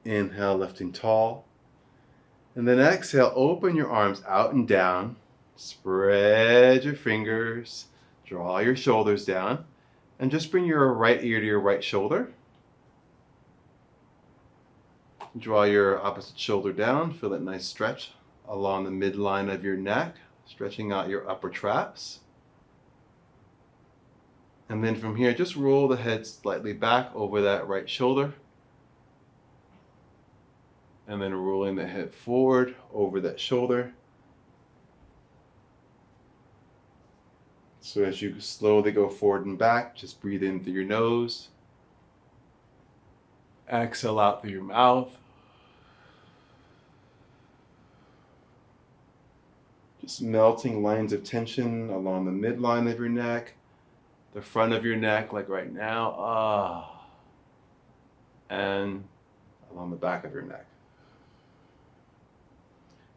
Inhale, lifting tall. And then exhale, open your arms out and down. Spread your fingers. Draw your shoulders down. And just bring your right ear to your right shoulder. Draw your opposite shoulder down. Feel that nice stretch along the midline of your neck, stretching out your upper traps. And then from here, just roll the head slightly back over that right shoulder. And then rolling the head forward over that shoulder. So as you slowly go forward and back, just breathe in through your nose. Exhale out through your mouth. Just melting lines of tension along the midline of your neck, the front of your neck, like right now, and along the back of your neck.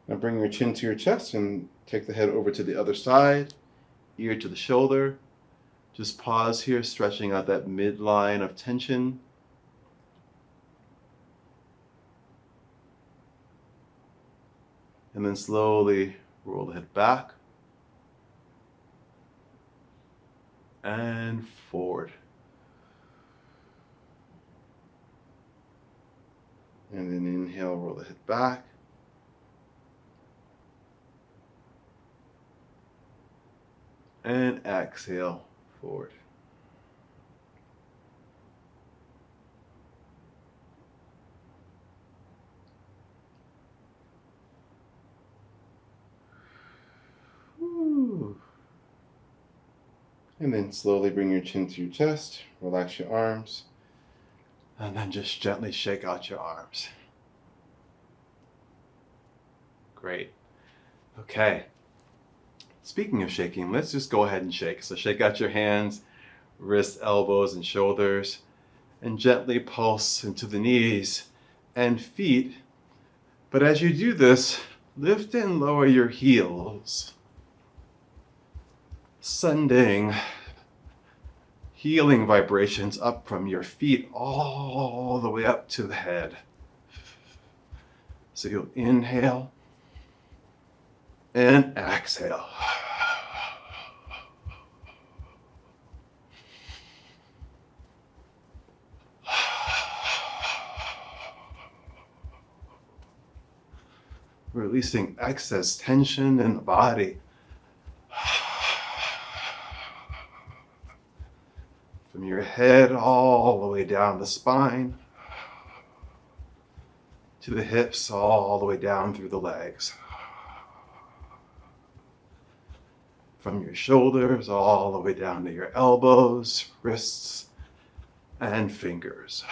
Now bring your chin to your chest and take the head over to the other side, ear to the shoulder. Just pause here, stretching out that midline of tension. And then slowly roll the head back and forward. And then inhale, roll the head back. And exhale, forward. Whew. And then slowly bring your chin to your chest, relax your arms, and then just gently shake out your arms. Great. Okay. Speaking of shaking, let's just go ahead and shake. So shake out your hands, wrists, elbows, and shoulders, and gently pulse into the knees and feet. But as you do this, lift and lower your heels, sending healing vibrations up from your feet all the way up to the head. So you'll inhale and exhale. Releasing excess tension in the body. From your head all the way down the spine, to the hips, all the way down through the legs. From your shoulders all the way down to your elbows, wrists, and fingers.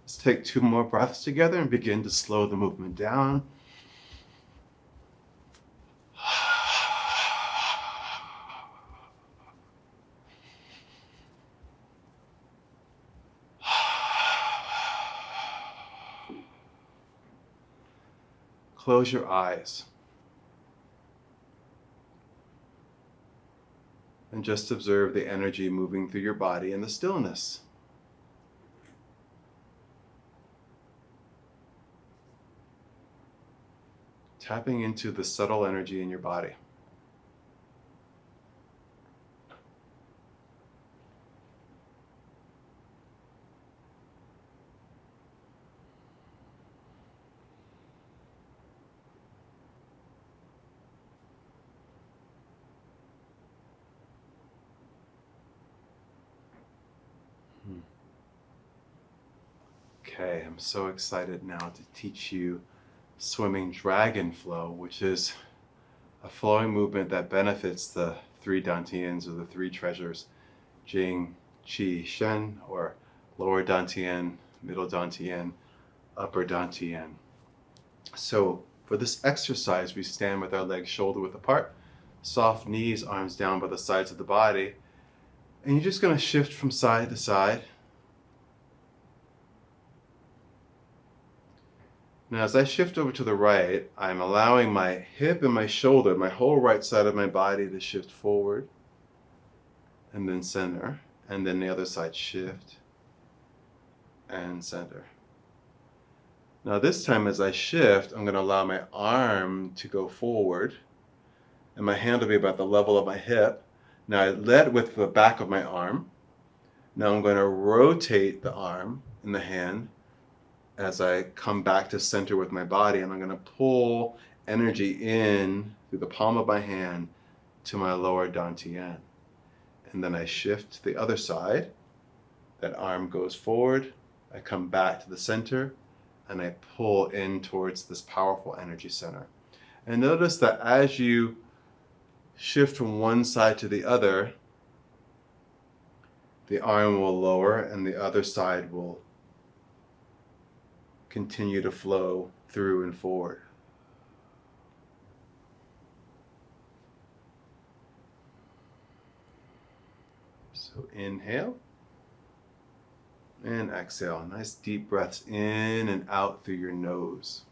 Let's take 2 more breaths together and begin to slow the movement down. Close your eyes. And just observe the energy moving through your body in the stillness. Tapping into the subtle energy in your body. Okay, I'm so excited now to teach you swimming dragon flow, which is a flowing movement that benefits the 3 dantians, or the 3 treasures, Jing, Qi, Shen, or lower dantian, middle dantian, upper dantian. So for this exercise, we stand with our legs shoulder width apart, soft knees, arms down by the sides of the body, and you're just going to shift from side to side. Now as I shift over to the right, I'm allowing my hip and my shoulder, my whole right side of my body, to shift forward, and then center, and then the other side shift, and center. Now this time as I shift, I'm going to allow my arm to go forward and my hand will be about the level of my hip. Now I led with the back of my arm. Now I'm going to rotate the arm and the hand as I come back to center with my body, and I'm going to pull energy in through the palm of my hand to my lower dantian. And then I shift to the other side. That arm goes forward. I come back to the center and I pull in towards this powerful energy center. And notice that as you shift from one side to the other, the arm will lower and the other side will continue to flow through and forward. So inhale and exhale. Nice deep breaths in and out through your nose.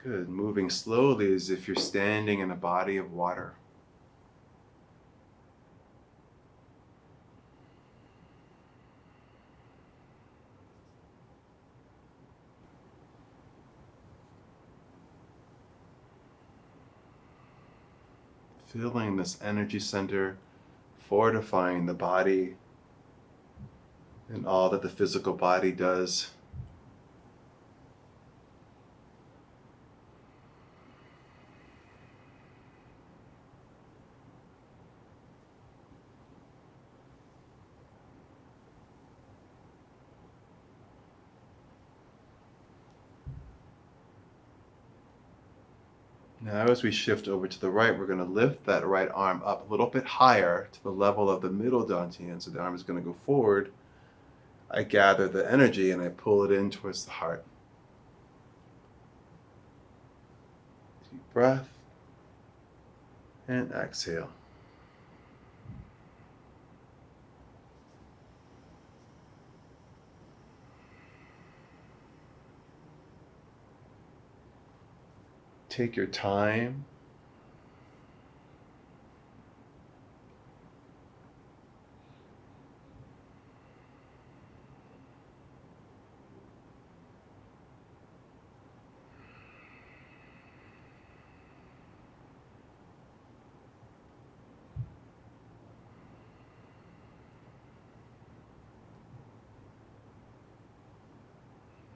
Good. Moving slowly as if you're standing in a body of water. Feeling this energy center, fortifying the body and all that the physical body does. Now as we shift over to the right, we're going to lift that right arm up a little bit higher to the level of the middle dantian. So the arm is going to go forward. I gather the energy and I pull it in towards the heart. Deep breath and exhale. Take your time.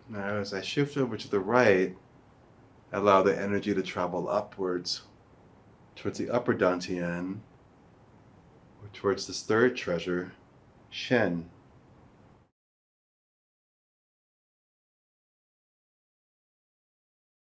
Now as I shift over to the right, allow the energy to travel upwards towards the upper dantian, or towards this third treasure, Shen.